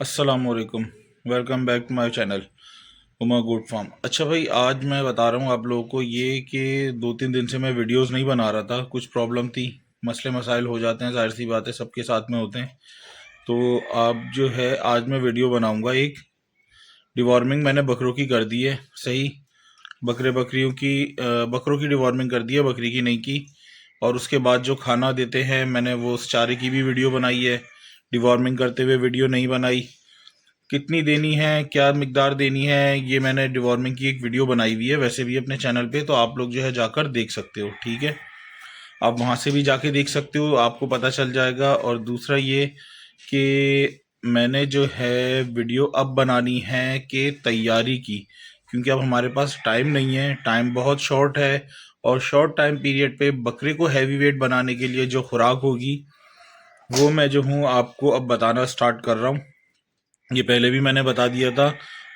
अस्सलामुअलैकुम। Welcome back to my channel Uma good farm. अच्छा भाई, आज मैं बता रहा हूँ आप लोगों को ये कि 2-3 दिन से मैं वीडियोस नहीं बना रहा था। कुछ प्रॉब्लम थी, मसले मसाइल हो जाते हैं, जाहिर सी बात है, सबके साथ में होते हैं। तो आप जो है, आज मैं वीडियो बनाऊंगा। एक डिवॉर्मिंग मैंने बकरों की कर दी है, सही। बकरियों की बकरों की डिवॉर्मिंग कर दी है, बकरी की नहीं की। और उसके बाद जो खाना देते हैं, मैंने वो उस चारे की भी वीडियो बनाई है। डिवॉर्मिंग करते हुए वीडियो नहीं बनाई। कितनी देनी है, क्या मिकदार देनी है, ये मैंने डिवॉर्मिंग की एक वीडियो बनाई हुई है वैसे भी अपने चैनल पे, तो आप लोग जो है जाकर देख सकते हो। ठीक है, आप वहाँ से भी जाके देख सकते हो, आपको पता चल जाएगा। और दूसरा ये कि मैंने जो है वीडियो अब बनानी है कि तैयारी की, क्योंकि अब हमारे पास टाइम नहीं है, टाइम बहुत शॉर्ट है। और शॉर्ट टाइम पीरियड पे बकरे को हैवी वेट बनाने के लिए जो खुराक होगी वो मैं जो हूँ आपको अब बताना स्टार्ट कर रहा हूँ। ये पहले भी मैंने बता दिया था,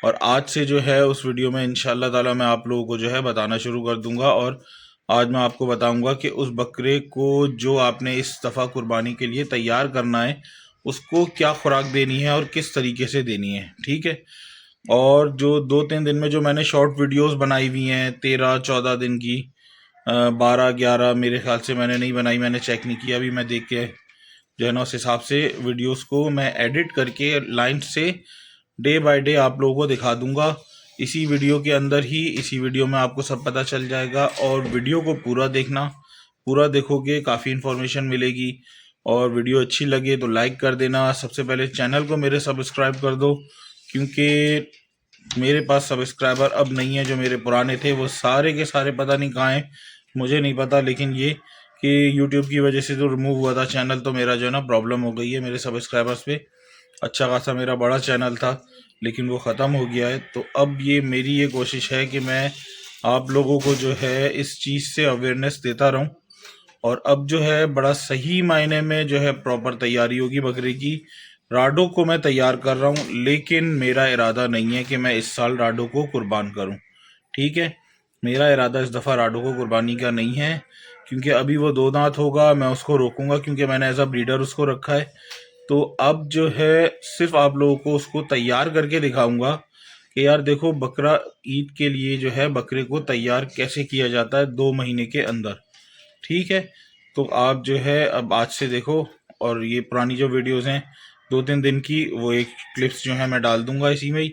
और आज से जो है उस वीडियो में इंशाल्लाह ताला मैं आप लोगों को जो है बताना शुरू कर दूंगा। और आज मैं आपको बताऊंगा कि उस बकरे को जो आपने इस दफ़ा कुर्बानी के लिए तैयार करना है, उसको क्या खुराक देनी है और किस तरीके से देनी है। ठीक है। और जो 2-3 दिन में जो मैंने शॉर्ट वीडियोस बनाई हुई हैं, 13-14 दिन की, 12-11 मेरे ख्याल से मैंने नहीं बनाई, मैंने चेक नहीं किया, अभी मैं देख के जो है ना उस हिसाब से वीडियोस को मैं एडिट करके लाइन से डे बाय डे आप लोगों को दिखा दूंगा। इसी वीडियो के अंदर ही, इसी वीडियो में आपको सब पता चल जाएगा। और वीडियो को पूरा देखना, पूरा देखोगे काफ़ी इन्फॉर्मेशन मिलेगी। और वीडियो अच्छी लगे तो लाइक कर देना। सबसे पहले चैनल को मेरे सब्सक्राइब कर दो, क्योंकि मेरे पास सब्सक्राइबर अब नहीं है। जो मेरे पुराने थे वो सारे के सारे पता नहीं कहाँ हैं, मुझे नहीं पता। लेकिन ये कि यूट्यूब की वजह से जो रिमूव हुआ था चैनल, तो मेरा जो है ना प्रॉब्लम हो गई है मेरे सब्सक्राइबर्स पे। अच्छा खासा मेरा बड़ा चैनल था, लेकिन वो ख़त्म हो गया है। तो अब ये मेरी ये कोशिश है कि मैं आप लोगों को जो है इस चीज़ से अवेयरनेस देता रहूं। और अब जो है बड़ा सही मायने में जो है प्रॉपर तैयारी होगी बकरे की। राडो को मैं तैयार कर रहा हूँ, लेकिन मेरा इरादा नहीं है कि मैं इस साल राडो को कुर्बान करूँ। ठीक है, मेरा इरादा इस दफ़ा राडो को कुर्बानी का नहीं है, क्योंकि अभी वो 2 दांत होगा, मैं उसको रोकूंगा, क्योंकि मैंने एज अ ब्रीडर उसको रखा है। तो अब जो है सिर्फ आप लोगों को उसको तैयार करके दिखाऊंगा कि यार देखो, बकरा ईद के लिए जो है बकरे को तैयार कैसे किया जाता है 2 महीने के अंदर। ठीक है। तो आप जो है अब आज से देखो, और ये पुरानी जो वीडियोस हैं 2-3 दिन की, वो एक क्लिप्स जो है मैं डाल दूंगा इसी में ही।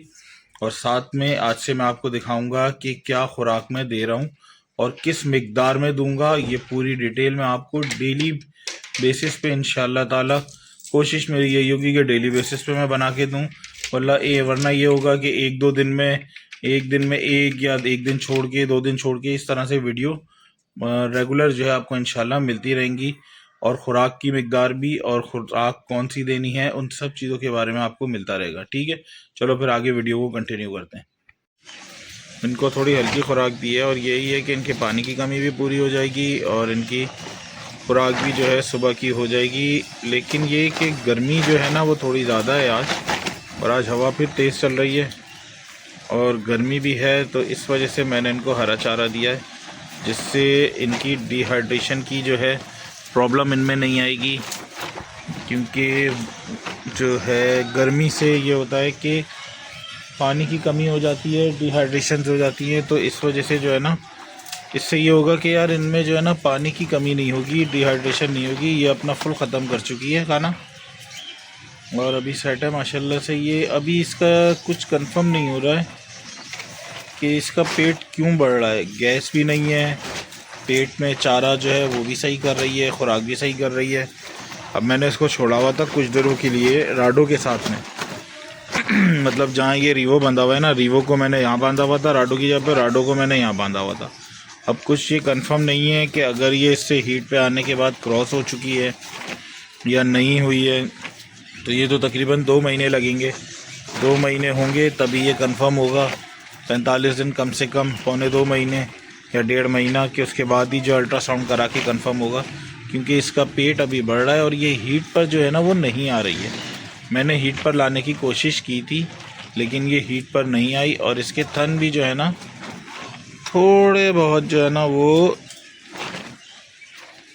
और साथ में आज से मैं आपको दिखाऊंगा कि क्या खुराक मैं दे रहा हूँ और किस मिकदार में दूंगा। ये पूरी डिटेल में आपको डेली बेसिस पे इंशाल्लाह ताला, कोशिश मेरी यही होगी कि डेली बेसिस पे मैं बना के दूं। वरना ये होगा कि एक दिन में एक, या एक दिन छोड़ के 2 दिन छोड़ के, इस तरह से वीडियो रेगुलर जो है आपको इंशाल्लाह मिलती रहेंगी। और खुराक की मिकदार भी, और खुराक कौन सी देनी है, उन सब चीज़ों के बारे में आपको मिलता रहेगा। ठीक है, चलो फिर आगे वीडियो को कंटिन्यू करते हैं। इनको थोड़ी हल्की खुराक दी है, और यही है कि इनके पानी की कमी भी पूरी हो जाएगी और इनकी खुराक भी जो है सुबह की हो जाएगी। लेकिन ये कि गर्मी जो है ना वो थोड़ी ज़्यादा है आज, और आज हवा फिर तेज़ चल रही है और गर्मी भी है, तो इस वजह से मैंने इनको हरा चारा दिया है, जिससे इनकी डिहाइड्रेशन की जो है प्रॉब्लम इनमें नहीं आएगी। क्योंकि जो है गर्मी से ये होता है कि पानी की कमी हो जाती है, डिहाइड्रेशन हो जाती है। तो इस वजह से जो है ना, इससे ये होगा कि यार इनमें जो है ना पानी की कमी नहीं होगी, डिहाइड्रेशन नहीं होगी। ये अपना फुल ख़त्म कर चुकी है खाना, और अभी सेट है माशाल्लाह से। ये अभी इसका कुछ कंफर्म नहीं हो रहा है कि इसका पेट क्यों बढ़ रहा है। गैस भी नहीं है पेट में, चारा जो है वो भी सही कर रही है, खुराक भी सही कर रही है। अब मैंने इसको छोड़ा हुआ था कुछ दिनों के लिए राडो के साथ में मतलब जहाँ ये रीवो बंधा हुआ है ना, रीवो को मैंने यहाँ बांधा हुआ था राडो की जगह पे, राडो को मैंने यहाँ बांधा हुआ था। अब कुछ ये कंफर्म नहीं है कि अगर ये इससे हीट पे आने के बाद क्रॉस हो चुकी है या नहीं हुई है, तो ये तो तकरीबन 2 महीने लगेंगे। 2 महीने होंगे तभी ये कंफर्म होगा। 45 दिन कम से कम, पौने 2 महीने या 1.5 महीना के उसके बाद ही जो अल्ट्रासाउंड करा के कंफर्म होगा। क्योंकि इसका पेट अभी बढ़ रहा है और ये हीट पर जो है ना वो नहीं आ रही है। मैंने हीट पर लाने की कोशिश की थी, लेकिन ये हीट पर नहीं आई। और इसके थन भी जो है ना थोड़े बहुत जो है ना वो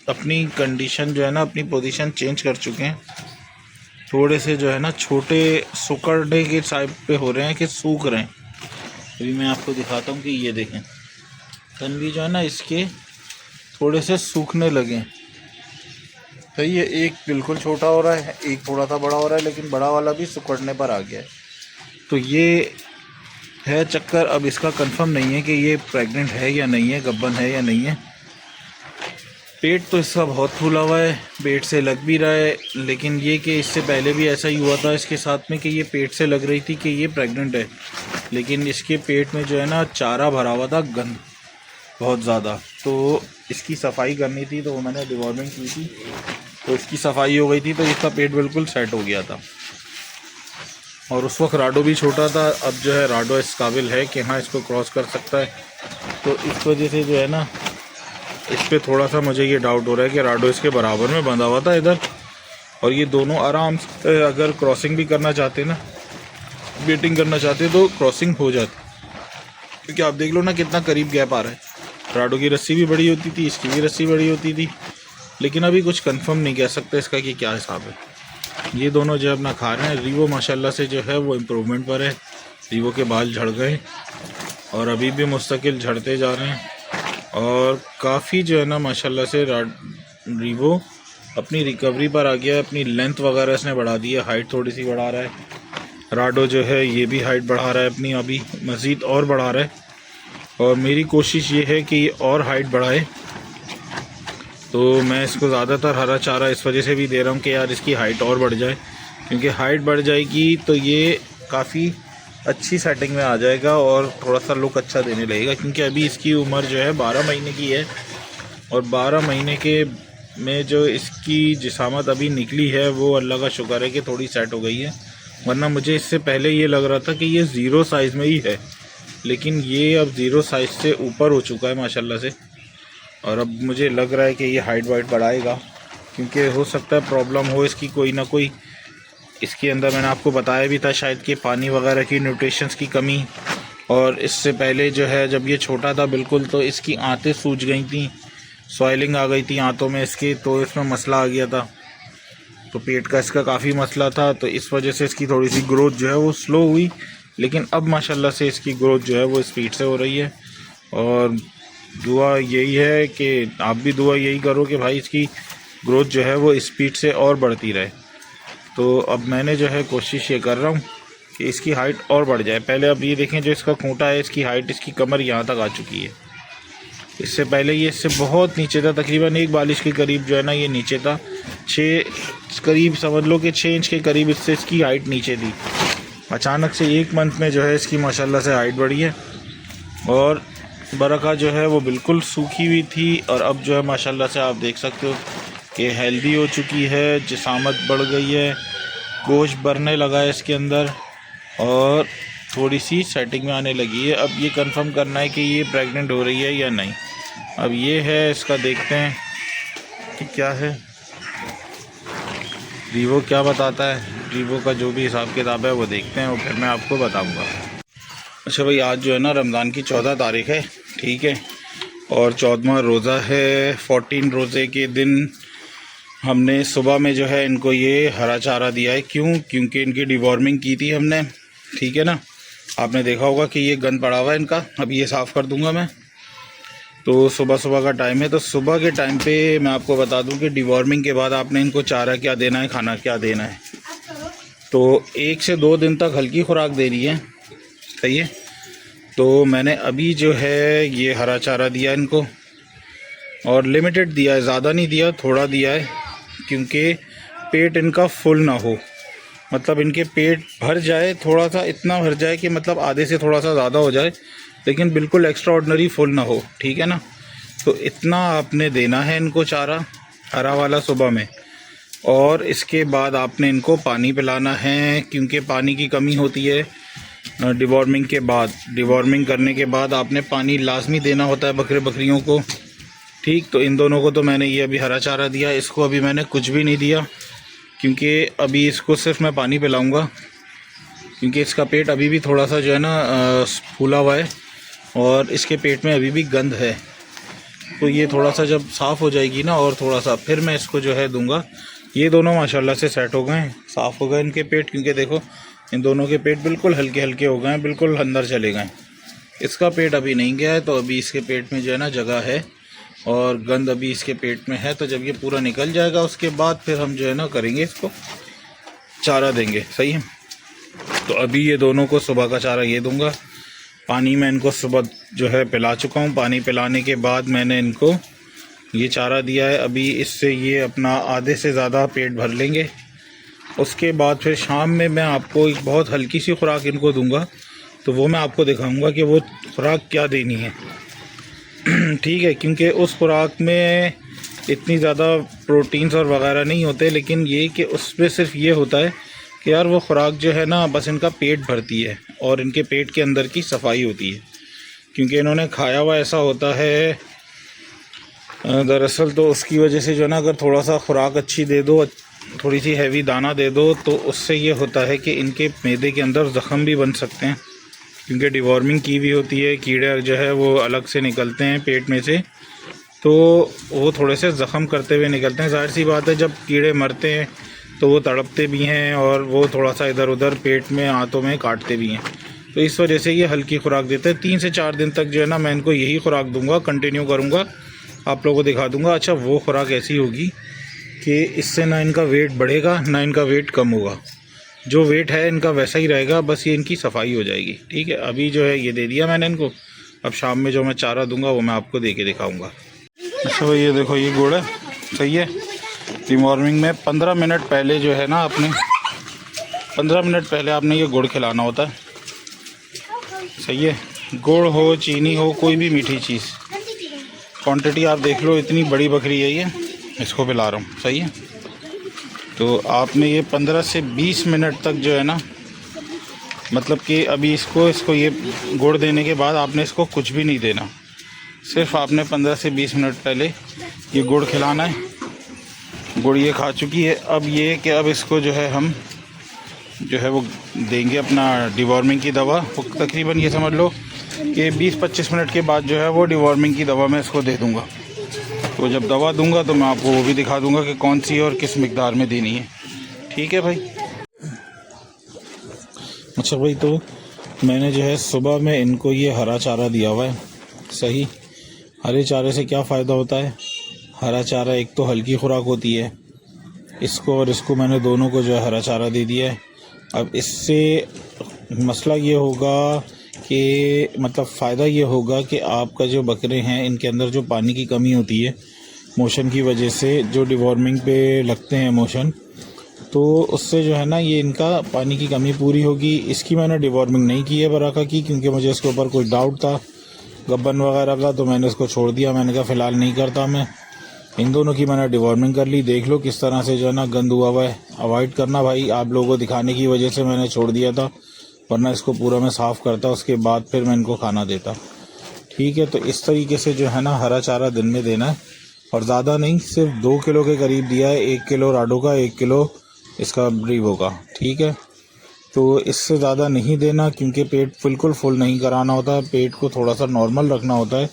अपनी कंडीशन जो है ना, अपनी पोजीशन चेंज कर चुके हैं। थोड़े से जो है ना छोटे सुकड़ने के टाइप पे हो रहे हैं कि सूख रहे हैं। अभी मैं आपको दिखाता हूँ कि ये देखें, तन भी जो है ना इसके थोड़े से सूखने लगे। तो ये एक बिल्कुल छोटा हो रहा है, एक थोड़ा सा बड़ा हो रहा है, लेकिन बड़ा वाला भी सुकड़ने पर आ गया है। तो ये है चक्कर। अब इसका कंफर्म नहीं है कि ये प्रेग्नेंट है या नहीं है, गब्बन है या नहीं है। पेट तो इसका बहुत फूला हुआ है, पेट से लग भी रहा है, लेकिन ये कि इससे पहले भी ऐसा ही हुआ था इसके साथ में कि ये पेट से लग रही थी कि ये प्रेग्नेंट है, लेकिन इसके पेट में जो है ना चारा भरा हुआ था, गंद बहुत ज़्यादा। तो इसकी सफाई करनी थी, तो वो मैंने डिवॉर्मिंग की थी, तो इसकी सफाई हो गई थी, तो इसका पेट बिल्कुल सेट हो गया था। और उस वक्त राडो भी छोटा था। अब जो है राडो इस काबिल है कि हाँ इसको क्रॉस कर सकता है। तो इस वजह से जो है ना इस पर थोड़ा सा मुझे ये डाउट हो रहा है कि राडो इसके बराबर में बंधा हुआ था इधर, और ये दोनों आराम से अगर क्रॉसिंग भी करना चाहते ना, वेटिंग करना चाहते तो क्रॉसिंग हो जाती। क्योंकि आप देख लो ना कितना करीब गैप आ रहा है। राडो की रस्सी भी बड़ी होती थी, इसकी भी रस्सी बड़ी होती थी, लेकिन अभी कुछ कंफर्म नहीं कह सकते इसका कि क्या हिसाब है। ये दोनों जो अपना खा रहे हैं। रीवो माशाल्लाह से जो है वो इम्प्रूवमेंट पर है। रीवो के बाल झड़ गए और अभी भी मुस्तकिल झड़ते जा रहे हैं, और काफ़ी जो है ना माशाल्लाह से रीवो अपनी रिकवरी पर आ गया है। अपनी लेंथ वगैरह इसने बढ़ा दी है, हाइट थोड़ी सी बढ़ा रहा है। राडो जो है ये भी हाइट बढ़ा रहा है अपनी, अभी मज़ीद और बढ़ा रहा है, और मेरी कोशिश ये है कि ये और हाइट बढ़ाए। तो मैं इसको ज़्यादातर हरा चारा इस वजह से भी दे रहा हूँ कि यार इसकी हाइट और बढ़ जाए, क्योंकि हाइट बढ़ जाएगी तो ये काफ़ी अच्छी सेटिंग में आ जाएगा और थोड़ा सा लुक अच्छा देने लगेगा। क्योंकि अभी इसकी उम्र जो है 12 महीने की है, और 12 महीने के में जो इसकी जिसामत अभी निकली है वो अल्लाह का शुक्र है कि थोड़ी सेट हो गई है। वरना मुझे इससे पहले ये लग रहा था कि ये ज़ीरो साइज़ में ही है, लेकिन ये अब ज़ीरो साइज़ से ऊपर हो चुका है माशाल्लाह से। और अब मुझे लग रहा है कि ये हाइट वाइट बढ़ाएगा, क्योंकि हो सकता है प्रॉब्लम हो इसकी कोई ना कोई। इसके अंदर मैंने आपको बताया भी था शायद कि पानी वगैरह की, न्यूट्रिशंस की कमी। और इससे पहले जो है जब ये छोटा था बिल्कुल, तो इसकी आंतें सूज गई थी, सॉइलिंग आ गई थी आंतों में इसके, तो इसमें मसला आ गया था। तो पेट का इसका काफ़ी मसला था, तो इस वजह से इसकी थोड़ी सी ग्रोथ जो है वो स्लो हुई। लेकिन अब माशाल्लाह से इसकी ग्रोथ जो है वो स्पीड से हो रही है। और दुआ यही है कि आप भी दुआ यही करो कि भाई इसकी ग्रोथ जो है वो स्पीड से और बढ़ती रहे। तो अब मैंने जो है कोशिश ये कर रहा हूँ कि इसकी हाइट और बढ़ जाए। पहले अब ये देखें जो इसका खूंटा है, इसकी हाइट, इसकी कमर यहाँ तक आ चुकी है। इससे पहले ये इससे बहुत नीचे था, तकरीबन 1 बालिश के करीब जो है ना ये नीचे था। 6 करीब समझ लो कि 6 इंच के करीब इससे इसकी हाइट नीचे थी। अचानक से 1 मंथ में जो है इसकी माशाल्लाह से हाइट बढ़ी है, और बरका जो है वो बिल्कुल सूखी हुई थी, और अब जो है माशाल्लाह से आप देख सकते हो कि हेल्दी हो चुकी है, जिसामत बढ़ गई है, गोश्त भरने लगा है इसके अंदर, और थोड़ी सी सेटिंग में आने लगी है। अब ये कंफर्म करना है कि ये प्रेग्नेंट हो रही है या नहीं। अब ये है इसका, देखते हैं कि क्या है, रीवो क्या बताता है। रीवो का जो भी हिसाब किताब है वो देखते हैं, और फिर मैं आपको बताऊँगा। अच्छा भाई, आज जो है ना रमज़ान की 14 तारीख़ है, ठीक है, और 14वां रोज़ा है। 14 रोज़े के दिन हमने सुबह में जो है इनको ये हरा चारा दिया है। क्यों? क्योंकि इनकी डिवॉर्मिंग की थी हमने, ठीक है ना। आपने देखा होगा कि ये गंद पड़ा हुआ है इनका, अभी ये साफ़ कर दूंगा मैं। तो सुबह सुबह का टाइम है, तो सुबह के टाइम पे मैं आपको बता दूं कि डिवॉर्मिंग के बाद आपने इनको चारा क्या देना है, खाना क्या देना है। तो 1 से 2 दिन तक हल्की खुराक देनी है, सही है। तो मैंने अभी जो है ये हरा चारा दिया इनको, और लिमिटेड दिया है, ज़्यादा नहीं दिया, थोड़ा दिया है, क्योंकि पेट इनका फुल ना हो। मतलब इनके पेट भर जाए, थोड़ा सा इतना भर जाए कि मतलब आधे से थोड़ा सा ज़्यादा हो जाए, लेकिन बिल्कुल एक्स्ट्रा ऑर्डिनरी फुल ना हो, ठीक है ना। तो इतना आपने देना है इनको चारा हरा वाला सुबह में, और इसके बाद आपने इनको पानी पिलाना है, क्योंकि पानी की कमी होती है डिवॉर्मिंग के बाद। डिवॉर्मिंग करने के बाद आपने पानी लाजमी देना होता है बकरियों को, ठीक। तो इन दोनों को तो मैंने ये अभी हरा चारा दिया, इसको अभी मैंने कुछ भी नहीं दिया, क्योंकि अभी इसको सिर्फ मैं पानी पिलाऊंगा, क्योंकि इसका पेट अभी भी थोड़ा सा जो है ना फूला हुआ है, और इसके पेट में अभी भी गंद है। तो ये थोड़ा सा जब साफ़ हो जाएगी ना, और थोड़ा सा फिर मैं इसको जो है दूंगा ये दोनों माशाल्लाह से सेट हो गए हैं, साफ़ हो गए इनके पेट, क्योंकि देखो इन दोनों के पेट बिल्कुल हल्के हल्के हो गए हैं, बिल्कुल अंदर चले गए। इसका पेट अभी नहीं गया है, तो अभी इसके पेट में जो है ना जगह है और गंद अभी इसके पेट में है। तो जब ये पूरा निकल जाएगा उसके बाद फिर हम जो है ना करेंगे, इसको चारा देंगे। सही है। तो अभी ये दोनों को सुबह का चारा ये दूंगा। पानी मैं इनको सुबह जो है पिला चुका हूँ। पानी पिलाने के बाद मैंने इनको ये चारा दिया है। अभी इससे ये अपना आधे से ज़्यादा पेट भर लेंगे। उसके बाद फिर शाम में मैं आपको एक बहुत हल्की सी खुराक इनको दूंगा, तो वो मैं आपको दिखाऊंगा कि वो खुराक क्या देनी है। ठीक है, क्योंकि उस खुराक में इतनी ज़्यादा प्रोटीन्स और वगैरह नहीं होते, लेकिन ये कि उसमें सिर्फ ये होता है कि यार वो खुराक जो है ना बस इनका पेट भरती है और इनके पेट के अंदर की सफाई होती है, क्योंकि इन्होंने खाया हुआ ऐसा होता है दरअसल। तो उसकी वजह से जो है ना अगर थोड़ा सा खुराक अच्छी दे दो, थोड़ी सी हैवी दाना दे दो, तो उससे ये होता है कि इनके मैदे के अंदर ज़ख़म भी बन सकते हैं, क्योंकि डिवॉर्मिंग की हुई होती है। कीड़े जो है वो अलग से निकलते हैं पेट में से, तो वो थोड़े से ज़ख़म करते हुए निकलते हैं। जाहिर सी बात है, जब कीड़े मरते हैं तो वो तड़पते भी हैं और वो थोड़ा सा इधर उधर पेट में आंतों में काटते भी हैं। तो इस वजह से ये हल्की खुराक देते हैं। 3 से 4 दिन तक जो है ना मैं इनको यही खुराक दूंगा, कंटिन्यू करूँगा, आप लोगों को दिखा दूंगा। अच्छा, वो खुराक ऐसी होगी कि इससे ना इनका वेट बढ़ेगा ना इनका वेट कम होगा, जो वेट है इनका वैसा ही रहेगा, बस ये इनकी सफाई हो जाएगी। ठीक है, अभी जो है ये दे दिया मैंने इनको। अब शाम में जो मैं चारा दूंगा वो मैं आपको दे के दिखाऊँगा। अच्छा भाई, ये देखो ये गुड़ है। सही है। डिवॉर्मिंग में 15 मिनट पहले जो है ना आपने 15 मिनट पहले आपने ये गुड़ खिलाना होता है। सही है। गुड़ हो, चीनी हो, कोई भी मीठी चीज़। क्वांटिटी आप देख लो, इतनी बड़ी बकरी है ये, इसको पिला रहा हूँ। सही है। तो आपने ये 15 से 20 मिनट तक जो है ना, मतलब कि अभी इसको ये गुड़ देने के बाद आपने इसको कुछ भी नहीं देना, सिर्फ आपने 15 से 20 मिनट पहले ये गुड़ खिलाना है। गुड़ ये खा चुकी है। अब ये कि अब इसको जो है हम जो है वो देंगे अपना डिवॉर्मिंग की दवा। वो तकरीबन ये समझ लो कि 20-25 मिनट के बाद जो है वो डिवॉर्मिंग की दवा मैं इसको दे दूँगा। तो जब दवा दूंगा तो मैं आपको वो भी दिखा दूंगा कि कौन सी और किस मिकदार में देनी है। ठीक है भाई। अच्छा भाई, तो मैंने जो है सुबह में इनको ये हरा चारा दिया हुआ है। सही। हरे चारे से क्या फ़ायदा होता है? हरा चारा एक तो हल्की खुराक होती है, इसको और इसको मैंने दोनों को जो है हरा चारा दे दिया है। अब इससे मसला ये होगा कि मतलब फ़ायदा ये होगा कि आपका जो बकरे हैं इनके अंदर जो पानी की कमी होती है मोशन की वजह से, जो डिवॉर्मिंग पे लगते हैं मोशन, तो उससे जो है ना ये इनका पानी की कमी पूरी होगी। इसकी मैंने डिवॉर्मिंग नहीं की है बराका की, क्योंकि मुझे इसके ऊपर कोई डाउट था गब्बन वगैरह का, तो मैंने इसको छोड़ दिया। मैंने कहा फ़िलहाल नहीं करता मैं। इन दोनों की मैंने डिवॉर्मिंग कर ली। देख लो किस तरह से जो है ना गंद हुआ हुआ है। अवॉइड करना भाई, आप लोगों को दिखाने की वजह से मैंने छोड़ दिया था, वरना इसको पूरा मैं साफ़ करता, उसके बाद फिर मैं इनको खाना देता। ठीक है। तो इस तरीके से जो है ना हरा चारा दिन में देना है, और ज़्यादा नहीं, सिर्फ 2 किलो के करीब दिया है। 1 किलो राडो का, 1 किलो इसका ब्रीवो का। ठीक है। तो इससे ज़्यादा नहीं देना, क्योंकि पेट बिल्कुल फुल नहीं कराना होता है, पेट को थोड़ा सा नॉर्मल रखना होता है।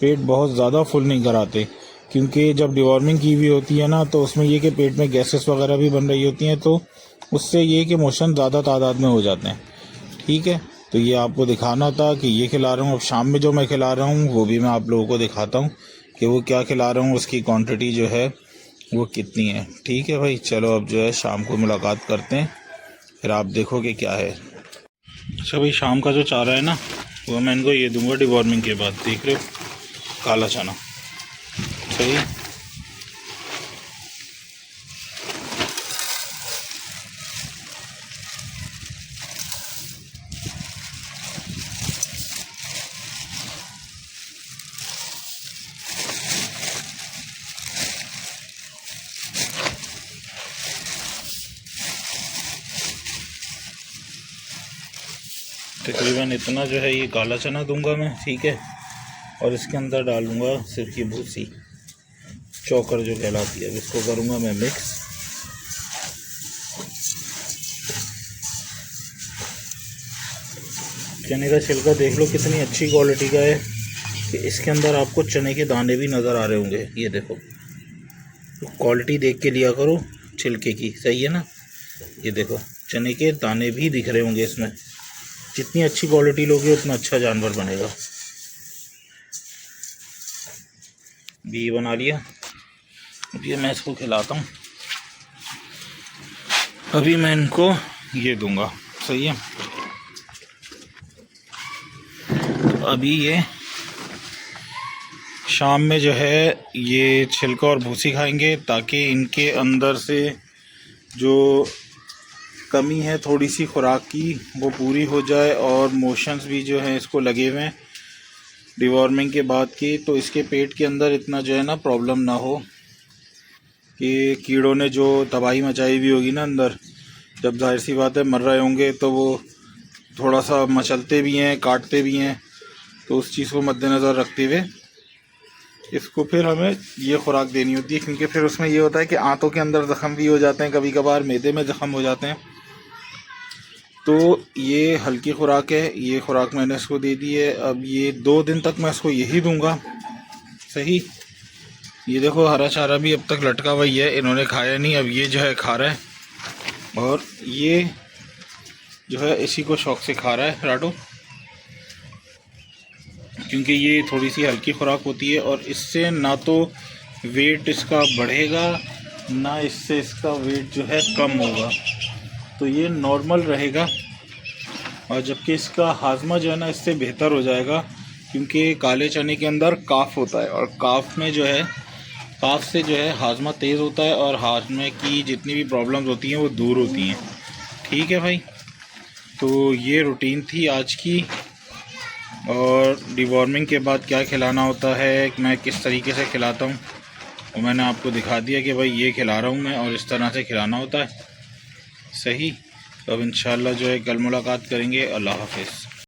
पेट बहुत ज़्यादा फुल नहीं कराते, क्योंकि जब डिवॉर्मिंग की हुई होती है ना तो उसमें ये कि पेट में गैसेस वगैरह भी बन रही होती हैं, तो उससे ये कि मोशन ज़्यादा तादाद में हो जाते हैं। ठीक है। तो ये आपको दिखाना था कि ये खिला रहा हूँ। अब शाम में जो मैं खिला रहा हूँ वो भी मैं आप लोगों को दिखाता हूँ कि वो क्या खिला रहा हूँ, उसकी क्वांटिटी जो है वो कितनी है। ठीक है भाई, चलो अब जो है शाम को मुलाकात करते हैं, फिर आप देखो कि क्या है। अच्छा भाई, शाम का जो चारा है ना वो मैं इनको ये दूंगा डिवॉर्मिंग के बाद। देख रहे हो, काला चना। सही। तकरीबन इतना जो है ये काला चना दूंगा मैं। ठीक है। और इसके अंदर डालूंगा सिर्फ की भूसी, चौकर जो कहलाती है, इसको करूंगा मैं मिक्स। चने का छिलका देख लो कितनी अच्छी क्वालिटी का है कि इसके अंदर आपको चने के दाने भी नज़र आ रहे होंगे। ये देखो, तो क्वालिटी देख के लिया करो, छिलके की, सही है ना। ये देखो चने के दाने भी दिख रहे होंगे इसमें। जितनी अच्छी क्वालिटी लोगे उतना अच्छा जानवर बनेगा। भी बना लिया। अब ये मैं इसको खिलाता हूँ। अभी मैं इनको ये दूंगा, सही है। तो अभी ये शाम में जो है ये छिलका और भूसी खाएंगे, ताकि इनके अंदर से जो कमी है थोड़ी सी खुराक की वो पूरी हो जाए, और मोशंस भी जो है इसको लगे हुए हैं डिवॉर्मिंग के बाद की, तो इसके पेट के अंदर इतना जो है ना प्रॉब्लम ना हो कि कीड़ों ने जो तबाही मचाई हुई होगी ना अंदर, जब जाहिर सी बात है मर रहे होंगे तो वो थोड़ा सा मचलते भी हैं, काटते भी हैं। तो उस चीज़ को मद्देनज़र रखते हुए इसको फिर हमें ये खुराक देनी होती है, क्योंकि फिर उसमें ये होता है कि आंतों के अंदर ज़ख़म भी हो जाते हैं, कभी कभार मैदे में ज़ख़म हो जाते हैं। तो ये हल्की खुराक है, ये खुराक मैंने इसको दे दी है। अब ये 2 दिन तक मैं इसको यही दूंगा, सही। ये देखो हरा चारा भी अब तक लटका हुआ ही है, इन्होंने खाया नहीं, अब ये जो है खा रहा है, और ये जो है इसी को शौक़ से खा रहा है राटो, क्योंकि ये थोड़ी सी हल्की खुराक होती है, और इससे ना तो वेट इसका बढ़ेगा ना इससे इसका वेट जो है कम होगा, तो ये नॉर्मल रहेगा। और जबकि इसका हाजमा जो है ना इससे बेहतर हो जाएगा, क्योंकि काले चने के अंदर काफ होता है, और काफ में जो है काफ से जो है हाजमा तेज़ होता है, और हाजमे की जितनी भी प्रॉब्लम्स होती हैं वो दूर होती हैं। ठीक है भाई, तो ये रूटीन थी आज की। और डिवॉर्मिंग के बाद क्या खिलाना होता है, मैं किस तरीके से खिलाता हूँ, और मैंने आपको दिखा दिया कि भाई ये खिला रहा हूँ मैं, और इस तरह से खिलाना होता है, सही। तो अब इंशाल्लाह जो है कल मुलाकात करेंगे। अल्लाह हाफ़िज़।